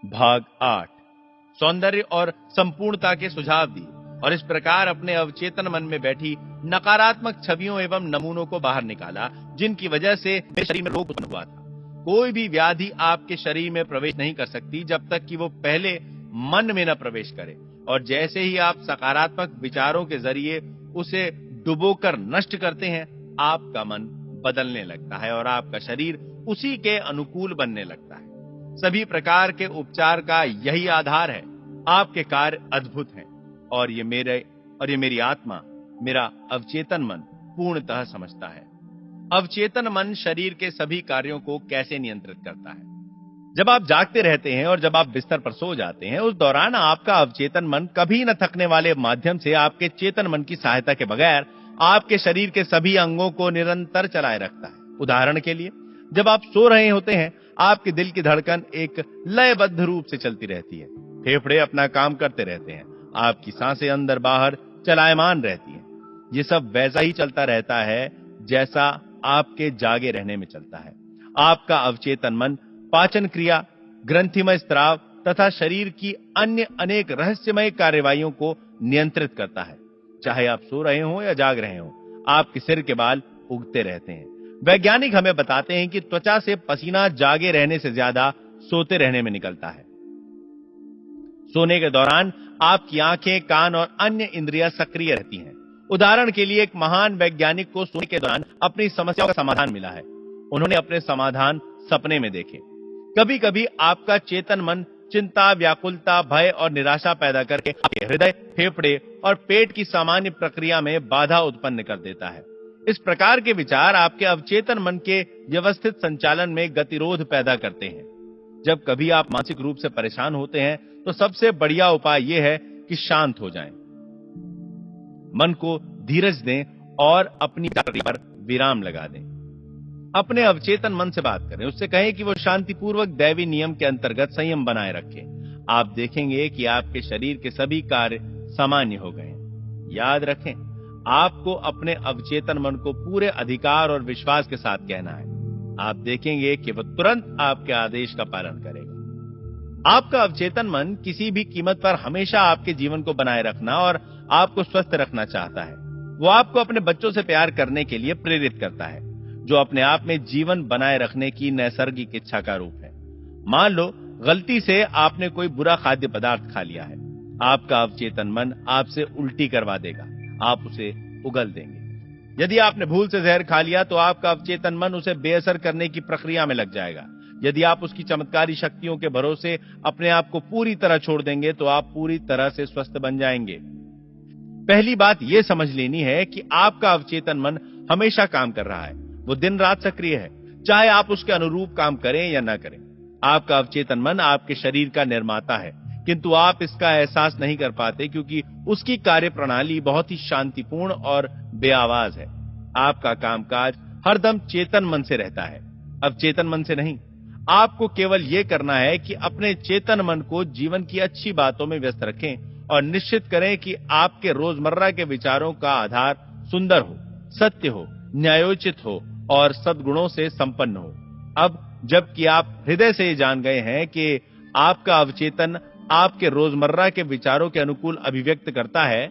भाग 8 सौंदर्य और संपूर्णता के सुझाव दिए और इस प्रकार अपने अवचेतन मन में बैठी नकारात्मक छवियों एवं नमूनों को बाहर निकाला, जिनकी वजह से मेरे शरीर में रोग उत्पन्न हुआ था। कोई भी व्याधि आपके शरीर में प्रवेश नहीं कर सकती जब तक कि वो पहले मन में न प्रवेश करे, और जैसे ही आप सकारात्मक विचारों के जरिए उसे डुबोकर नष्ट करते हैं, आपका मन बदलने लगता है और आपका शरीर उसी के अनुकूल बनने लगता है। सभी प्रकार के उपचार का यही आधार है। आपके कार्य अद्भुत हैं और ये मेरी आत्मा, मेरा अवचेतन मन पूर्णतः समझता है। अवचेतन मन शरीर के सभी कार्यों को कैसे नियंत्रित करता है। जब आप जागते रहते हैं और जब आप बिस्तर पर सो जाते हैं, उस दौरान आपका अवचेतन मन कभी न थकने वाले माध्यम से आपके चेतन मन की सहायता के बगैर आपके शरीर के सभी अंगों को निरंतर चलाए रखता है। उदाहरण के लिए, जब आप सो रहे होते हैं, आपके दिल की धड़कन एक लयबद्ध रूप से चलती रहती है, फेफड़े अपना काम करते रहते हैं, आपकी सांसें अंदर बाहर चलायमान रहती हैं। ये सब वैसा ही चलता रहता है जैसा आपके जागे रहने में चलता है। आपका अवचेतन मन पाचन क्रिया, ग्रंथिमय स्त्राव तथा शरीर की अन्य अनेक रहस्यमय कार्यवाहियों को नियंत्रित करता है। चाहे आप सो रहे हो या जाग रहे हो, आपके सिर के बाल उगते रहते हैं। वैज्ञानिक हमें बताते हैं कि त्वचा से पसीना जागे रहने से ज्यादा सोते रहने में निकलता है। सोने के दौरान आपकी आंखें, कान और अन्य इंद्रियां सक्रिय रहती हैं। उदाहरण के लिए, एक महान वैज्ञानिक को सोने के दौरान अपनी समस्याओं का समाधान मिला है। उन्होंने अपने समाधान सपने में देखे। कभी कभी आपका चेतन मन चिंता, व्याकुलता, भय और निराशा पैदा करके आपके हृदय, फेफड़े और पेट की सामान्य प्रक्रिया में बाधा उत्पन्न कर देता है। इस प्रकार के विचार आपके अवचेतन मन के व्यवस्थित संचालन में गतिरोध पैदा करते हैं। जब कभी आप मानसिक रूप से परेशान होते हैं, तो सबसे बढ़िया उपाय यह है कि शांत हो जाएं, मन को धीरज दें और अपनी प्रक्रिया पर विराम लगा दें। अपने अवचेतन मन से बात करें, उससे कहें कि वो शांतिपूर्वक दैवी नियम के अंतर्गत संयम बनाए रखे। आप देखेंगे कि आपके शरीर के सभी कार्य सामान्य हो गए हैं। याद रखें, आपको अपने अवचेतन मन को पूरे अधिकार और विश्वास के साथ कहना है। आप देखेंगे कि वह तुरंत आपके आदेश का पालन करेगा। आपका अवचेतन मन किसी भी कीमत पर हमेशा आपके जीवन को बनाए रखना और आपको स्वस्थ रखना चाहता है। वो आपको अपने बच्चों से प्यार करने के लिए प्रेरित करता है, जो अपने आप में जीवन बनाए रखने की नैसर्गिक इच्छा का रूप है। मान लो गलती से आपने कोई बुरा खाद्य पदार्थ खा लिया है, आपका अवचेतन मन आपसे उल्टी करवा देगा, आप उसे उगल देंगे। यदि आपने भूल से जहर खा लिया, तो आपका अवचेतन मन उसे बेअसर करने की प्रक्रिया में लग जाएगा। यदि आप उसकी चमत्कारी शक्तियों के भरोसे अपने आप को पूरी तरह छोड़ देंगे, तो आप पूरी तरह से स्वस्थ बन जाएंगे। पहली बात यह समझ लेनी है कि आपका अवचेतन मन हमेशा काम कर रहा है। वो दिन रात सक्रिय है, चाहे आप उसके अनुरूप काम करें या ना करें। आपका अवचेतन मन आपके शरीर का निर्माता है, किंतु आप इसका एहसास नहीं कर पाते क्योंकि उसकी कार्यप्रणाली बहुत ही शांतिपूर्ण और बेआवाज है। आपका कामकाज हरदम चेतन मन से रहता है, अवचेतन मन से नहीं। आपको केवल यह करना है कि अपने चेतन मन को जीवन की अच्छी बातों में व्यस्त रखें और निश्चित करें कि आपके रोजमर्रा के विचारों का आधार सुंदर हो, सत्य हो, न्यायोचित हो और सद्गुणों से संपन्न हो। अब जबकि आप हृदय से ये जान गए हैं कि आपका अवचेतन आपके रोजमर्रा के विचारों के अनुकूल अभिव्यक्त करता है,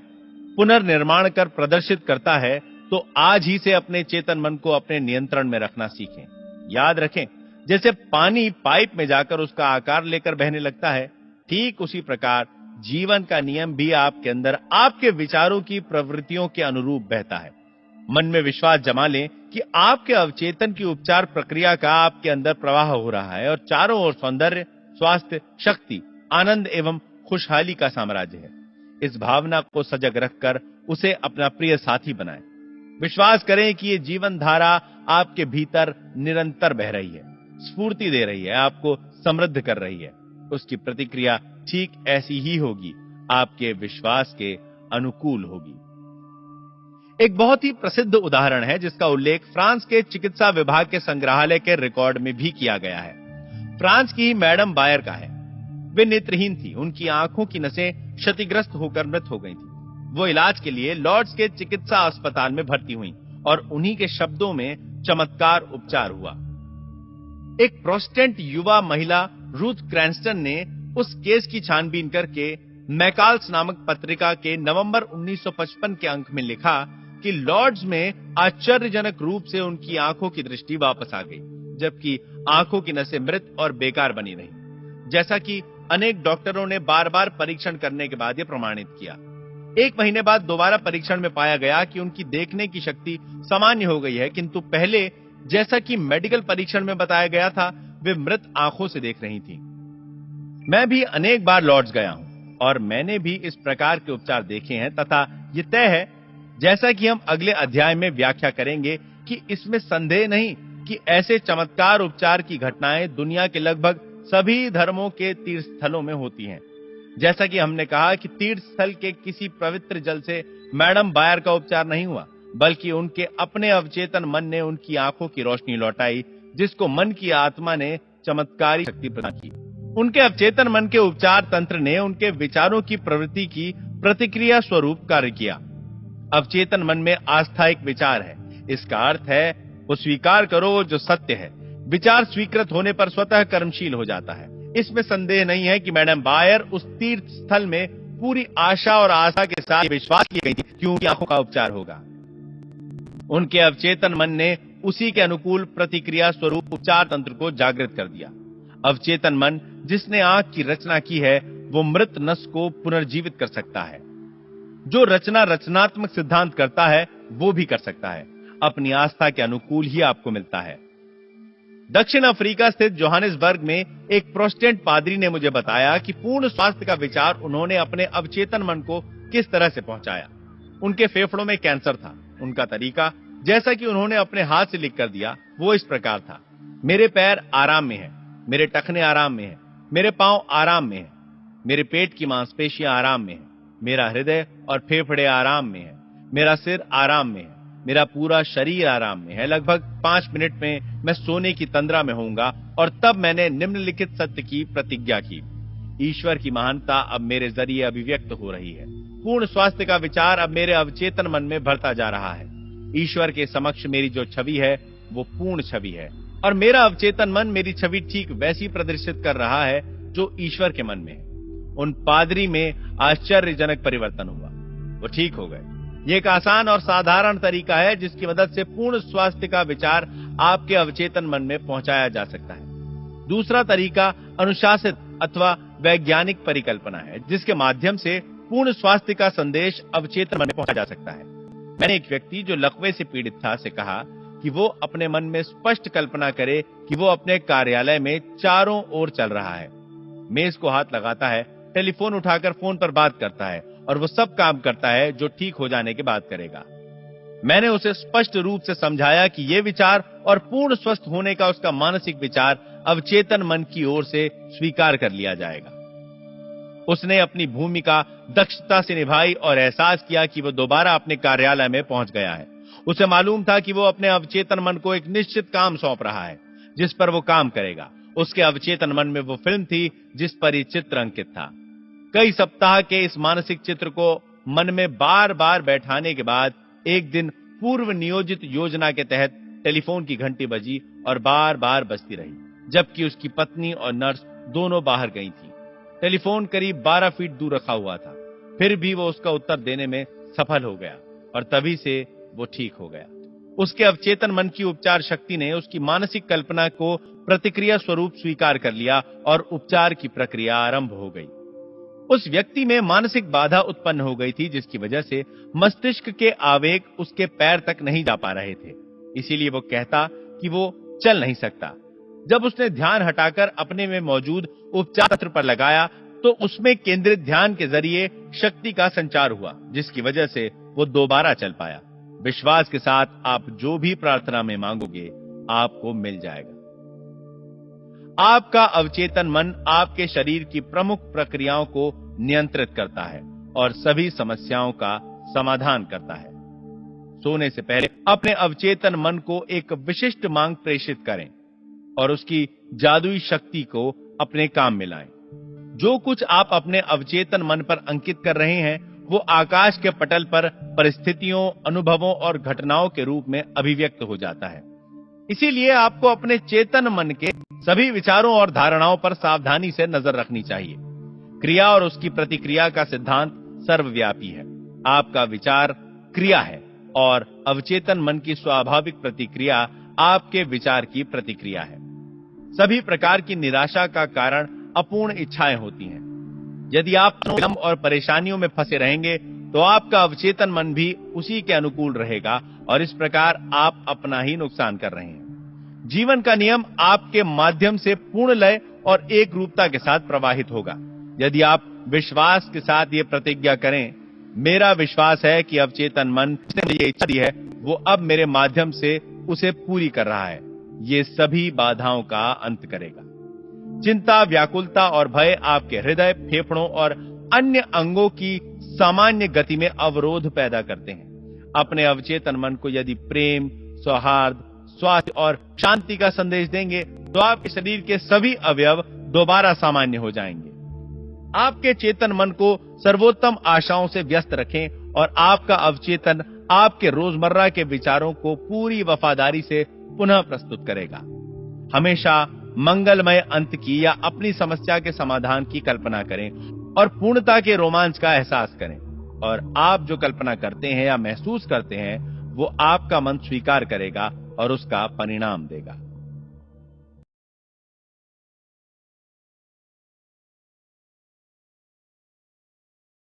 पुनर्निर्माण कर प्रदर्शित करता है, तो आज ही से अपने चेतन मन को अपने नियंत्रण में रखना सीखें। याद रखें, जैसे पानी पाइप में जाकर उसका आकार लेकर बहने लगता है, ठीक उसी प्रकार जीवन का नियम भी आपके अंदर आपके विचारों की प्रवृत्तियों के अनुरूप बहता है। मन में विश्वास जमा लें कि आपके अवचेतन की उपचार प्रक्रिया का आपके अंदर प्रवाह हो रहा है और चारों ओर सौंदर्य, स्वास्थ्य, शक्ति, आनंद एवं खुशहाली का साम्राज्य है। इस भावना को सजग रखकर उसे अपना प्रिय साथी बनाएं। विश्वास करें कि ये जीवन धारा आपके भीतर निरंतर बह रही है, स्फूर्ति दे रही है, आपको समृद्ध कर रही है। उसकी प्रतिक्रिया ठीक ऐसी ही होगी, आपके विश्वास के अनुकूल होगी। एक बहुत ही प्रसिद्ध उदाहरण है जिसका उल्लेख फ्रांस के चिकित्सा विभाग के संग्रहालय के रिकॉर्ड में भी किया गया है। फ्रांस की मैडम बायर का है। वे नेत्रहीन थी, उनकी आंखों की नसें क्षतिग्रस्त होकर मृत हो गई थी। वो इलाज के लिए लॉर्ड्स के चिकित्सा अस्पताल में भर्ती हुई और उन्हीं के शब्दों में चमत्कार उपचार हुआ। एक प्रोटेस्टेंट युवा महिला रूथ क्रैन्स्टन ने उस केस की छानबीन करके मैकाल्स नामक पत्रिका के नवंबर 1955 के अंक में लिखा कि लॉर्ड्स में आश्चर्यजनक रूप से उनकी आंखों की दृष्टि वापस आ गई, जबकि आंखों की नसें मृत और बेकार बनी रहीं, जैसा कि अनेक डॉक्टरों ने बार-बार परीक्षण करने के बाद यह प्रमाणित किया। 1 महीने बाद दोबारा परीक्षण में पाया गया कि उनकी देखने की शक्ति सामान्य हो गई है, किंतु पहले जैसा कि मेडिकल परीक्षण में बताया गया था, वे मृत आंखों से देख रही थीं। मैं भी अनेक बार लॉर्ड्स गया हूं और मैंने भी इस प्रकार के उपचार देखे हैं तथा यह तय है, जैसा कि हम अगले अध्याय में व्याख्या करेंगे, कि इसमें संदेह नहीं कि ऐसे चमत्कार उपचार की घटनाएं दुनिया के लगभग सभी धर्मों के तीर्थ स्थलों में होती हैं। जैसा कि हमने कहा कि तीर्थ स्थल के किसी पवित्र जल से मैडम बायर का उपचार नहीं हुआ, बल्कि उनके अपने अवचेतन मन ने उनकी आंखों की रोशनी लौटाई, जिसको मन की आत्मा ने चमत्कारी शक्ति प्रदान की। उनके अवचेतन मन के उपचार तंत्र ने उनके विचारों की प्रवृत्ति की प्रतिक्रिया स्वरूप कार्य किया। अवचेतन मन में आस्था एक विचार है। इसका अर्थ है वो स्वीकार करो जो सत्य है। विचार स्वीकृत होने पर स्वतः कर्मशील हो जाता है। इसमें संदेह नहीं है कि मैडम बायर उस तीर्थ स्थल में पूरी आशा और आस्था के साथ विश्वास की गई थी कि उनकी आंखों का उपचार होगा। उनके अवचेतन मन ने उसी के अनुकूल प्रतिक्रिया स्वरूप उपचार तंत्र को जागृत कर दिया। अवचेतन मन जिसने आंख की रचना की है, वो मृत नस को पुनर्जीवित कर सकता है। जो रचना रचनात्मक सिद्धांत करता है, वो भी कर सकता है। अपनी आस्था के अनुकूल ही आपको मिलता है। दक्षिण अफ्रीका स्थित जोहानिसबर्ग में एक प्रोटेस्टेंट पादरी ने मुझे बताया कि पूर्ण स्वास्थ्य का विचार उन्होंने अपने अवचेतन मन को किस तरह से पहुंचाया। उनके फेफड़ों में कैंसर था। उनका तरीका, जैसा कि उन्होंने अपने हाथ से लिख कर दिया, वो इस प्रकार था। मेरे पैर आराम में हैं, मेरे टखने आराम में हैं, मेरे पांव आराम में हैं, मेरे पेट की मांसपेशियां आराम में हैं, मेरा हृदय और फेफड़े आराम में हैं, मेरा सिर आराम में है, मेरा पूरा शरीर आराम में है। लगभग 5 मिनट में मैं सोने की तंद्रा में होऊंगा और तब मैंने निम्नलिखित सत्य की प्रतिज्ञा की। ईश्वर की महानता अब मेरे जरिए अभिव्यक्त हो रही है। पूर्ण स्वास्थ्य का विचार अब मेरे अवचेतन मन में बढ़ता जा रहा है। ईश्वर के समक्ष मेरी जो छवि है, वो पूर्ण छवि है और मेरा अवचेतन मन मेरी छवि ठीक वैसी प्रदर्शित कर रहा है जो ईश्वर के मन में है। उन पादरी में आश्चर्यजनक परिवर्तन हुआ। वो ठीक हो गए। ये एक आसान और साधारण तरीका है जिसकी मदद से पूर्ण स्वास्थ्य का विचार आपके अवचेतन मन में पहुंचाया जा सकता है। दूसरा तरीका अनुशासित अथवा वैज्ञानिक परिकल्पना है, जिसके माध्यम से पूर्ण स्वास्थ्य का संदेश अवचेतन मन में पहुंचाया जा सकता है। मैंने एक व्यक्ति जो लकवे से पीड़ित था से कहा कि वो अपने मन में स्पष्ट कल्पना करे कि वो अपने कार्यालय में चारों ओर चल रहा है, मेज को हाथ लगाता है, टेलीफोन उठाकर फोन पर बात करता है और वो सब काम करता है जो ठीक हो जाने के बाद करेगा। मैंने उसे स्पष्ट रूप से समझाया कि ये विचार और पूर्ण स्वस्थ होने का उसका मानसिक विचार अवचेतन मन की ओर से स्वीकार कर लिया जाएगा। उसने अपनी भूमिका दक्षता से निभाई और एहसास किया कि वो दोबारा अपने कार्यालय में पहुंच गया है। उसे मालूम था कि वो अपने अवचेतन मन को एक निश्चित काम सौंप रहा है जिस पर वो काम करेगा। उसके अवचेतन मन में वो फिल्म थी जिस पर ये चित्र अंकित था। कई सप्ताह के इस मानसिक चित्र को मन में बार-बार बैठाने के बाद एक दिन पूर्व नियोजित योजना के तहत टेलीफोन की घंटी बजी और बार-बार बजती रही, जबकि उसकी पत्नी और नर्स दोनों बाहर गई थी। टेलीफोन करीब 12 फीट दूर रखा हुआ था। फिर भी वो उसका उत्तर देने में सफल हो गया और तभी से वो ठीक हो गया। उसके अवचेतन मन की उपचार शक्ति ने उसकी मानसिक कल्पना को प्रतिक्रिया स्वरूप स्वीकार कर लिया और उपचार की प्रक्रिया आरंभ हो गई। उस व्यक्ति में मानसिक बाधा उत्पन्न हो गई थी, जिसकी वजह से मस्तिष्क के आवेग उसके पैर तक नहीं जा पा रहे थे। इसीलिए वो कहता कि वो चल नहीं सकता। जब उसने ध्यान हटाकर अपने में मौजूद उपचार तंत्र पर लगाया तो उसमें केंद्रित ध्यान के जरिए शक्ति का संचार हुआ, जिसकी वजह से वो दोबारा चल पाया। विश्वास के साथ आप जो भी प्रार्थना में मांगोगे आपको मिल जाएगा। आपका अवचेतन मन आपके शरीर की प्रमुख प्रक्रियाओं को नियंत्रित करता है और सभी समस्याओं का समाधान करता है। सोने से पहले अपने अवचेतन मन को एक विशिष्ट मांग प्रेषित करें और उसकी जादुई शक्ति को अपने काम में लाएं। जो कुछ आप अपने अवचेतन मन पर अंकित कर रहे हैं, वो आकाश के पटल पर परिस्थितियों, अनुभवों और घटनाओं के रूप में अभिव्यक्त हो जाता है। इसीलिए आपको अपने चेतन मन के सभी विचारों और धारणाओं पर सावधानी से नजर रखनी चाहिए। क्रिया और उसकी प्रतिक्रिया का सिद्धांत सर्वव्यापी है। आपका विचार क्रिया है और अवचेतन मन की स्वाभाविक प्रतिक्रिया आपके विचार की प्रतिक्रिया है। सभी प्रकार की निराशा का कारण अपूर्ण इच्छाएं होती हैं। यदि आप गम और परेशानियों में फंसे रहेंगे तो आपका अवचेतन मन भी उसी के अनुकूल रहेगा और इस प्रकार आप अपना ही नुकसान कर रहे हैं। जीवन का नियम आपके माध्यम से पूर्ण लय और एक रूपता के साथ प्रवाहित होगा। यदि आप विश्वास के साथ ये प्रतिज्ञा करें, मेरा विश्वास है कि अवचेतन मन जिसने मुझे इच्छा दी है वो अब मेरे माध्यम से उसे पूरी कर रहा है, ये सभी बाधाओं का अंत करेगा। चिंता, व्याकुलता और भय आपके हृदय, फेफड़ों और अन्य अंगों की सामान्य गति में अवरोध पैदा करते हैं। अपने अवचेतन मन को यदि प्रेम, सौहार्द, स्वास्थ्य और शांति का संदेश देंगे तो आपके शरीर के सभी अवयव दोबारा सामान्य हो जाएंगे। आपके चेतन मन को सर्वोत्तम आशाओं से व्यस्त रखें और आपका अवचेतन आपके रोजमर्रा के विचारों को पूरी वफादारी से पुनः प्रस्तुत करेगा। हमेशा मंगलमय अंत की या अपनी समस्या के समाधान की कल्पना करें और पूर्णता के रोमांच का एहसास करें। और आप जो कल्पना करते हैं या महसूस करते हैं वो आपका मन स्वीकार करेगा और उसका परिणाम देगा।